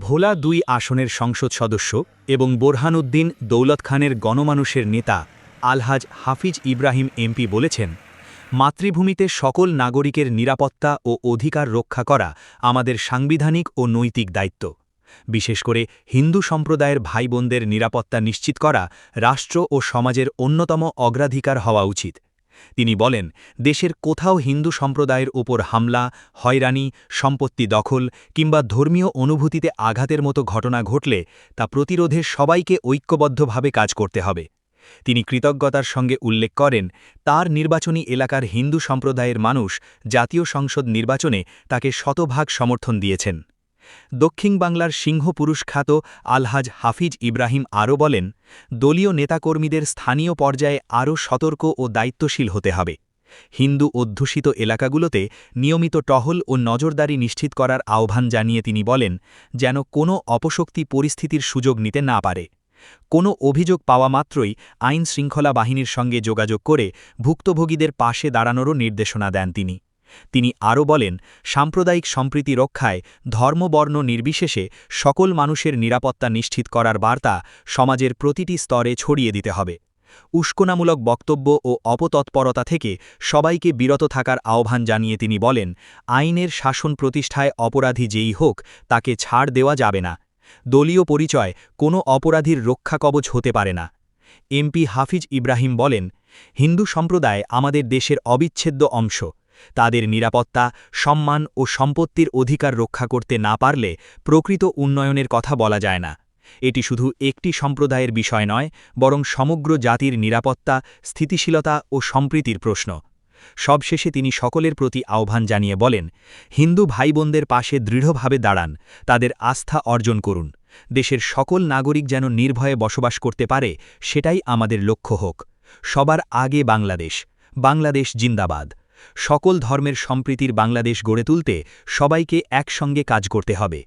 ভোলা ২ আসনের সংসদ সদস্য এবং বোরহানউদ্দিন দৌলত খানের গণমানুষের নেতা আলহাজ হাফিজ ইব্রাহিম এমপি বলেছেন, মাতৃভূমিতে সকল নাগরিকের নিরাপত্তা ও অধিকার রক্ষা করা আমাদের সাংবিধানিক ও নৈতিক দায়িত্ব। বিশেষ করে হিন্দু সম্প্রদায়ের ভাইবোনদের নিরাপত্তা নিশ্চিত করা রাষ্ট্র ও সমাজের অন্যতম অগ্রাধিকার হওয়া উচিত। তিনি বলেন, দেশের কোথাও হিন্দু সম্প্রদায়ের ওপর হামলা, হয়রানি, সম্পত্তি দখল কিংবা ধর্মীয় অনুভূতিতে আঘাতের মতো ঘটনা ঘটলে তা প্রতিরোধে সবাইকে ঐক্যবদ্ধভাবে কাজ করতে হবে। তিনি কৃতজ্ঞতার সঙ্গে উল্লেখ করেন, তার নির্বাচনী এলাকার হিন্দু সম্প্রদায়ের মানুষ জাতীয় সংসদ নির্বাচনে তাকে শতভাগ সমর্থন দিয়েছেন। দক্ষিণ বাংলার সিংহপুরুষ খ্যাত আলহাজ হাফিজ ইব্রাহিম আরও বলেন, দলীয় নেতাকর্মীদের স্থানীয় পর্যায়ে আরও সতর্ক ও দায়িত্বশীল হতে হবে। হিন্দু অধ্যুষিত এলাকাগুলোতে নিয়মিত টহল ও নজরদারি নিশ্চিত করার আহ্বান জানিয়ে তিনি বলেন, যেন কোনো অপশক্তি পরিস্থিতির সুযোগ নিতে না পারে। কোনো অভিযোগ পাওয়া মাত্রই আইন শৃঙ্খলা বাহিনীর সঙ্গে যোগাযোগ করে ভুক্তভোগীদের পাশে দাঁড়ানোরও নির্দেশনা দেন তিনি। তিনি আরও বলেন, সাম্প্রদায়িক সম্প্রীতি রক্ষায় ধর্মবর্ণ নির্বিশেষে সকল মানুষের নিরাপত্তা নিশ্চিত করার বার্তা সমাজের প্রতিটি স্তরে ছড়িয়ে দিতে হবে। উস্কানিমূলক বক্তব্য ও অপতৎপরতা থেকে সবাইকে বিরত থাকার আহ্বান জানিয়ে তিনি বলেন, আইনের শাসন প্রতিষ্ঠায় অপরাধী যেই হোক তাকে ছাড় দেওয়া যাবে না। দলীয় পরিচয় কোনো অপরাধীর রক্ষাকবচ হতে পারে না। এমপি হাফিজ ইব্রাহিম বলেন, হিন্দু সম্প্রদায় আমাদের দেশের অবিচ্ছেদ্য অংশ। তাদের নিরাপত্তা, সম্মান ও সম্পত্তির অধিকার রক্ষা করতে না পারলে প্রকৃত উন্নয়নের কথা বলা যায় না। এটি শুধু একটি সম্প্রদায়ের বিষয় নয়, বরং সমগ্র জাতির নিরাপত্তা, স্থিতিশীলতা ও সম্প্রীতির প্রশ্ন। সবশেষে তিনি সকলের প্রতি আহ্বান জানিয়ে বলেন, হিন্দু ভাইবোনদের পাশে দৃঢ়ভাবে দাঁড়ান, তাদের আস্থা অর্জন করুন। দেশের সকল নাগরিক যেন নির্ভয়ে বসবাস করতে পারে, সেটাই আমাদের লক্ষ্য হোক। সবার আগে বাংলাদেশ, বাংলাদেশ জিন্দাবাদ। সকল ধর্মের সম্প্রীতির বাংলাদেশ গড়ে তুলতে সবাইকে একসঙ্গে কাজ করতে হবে।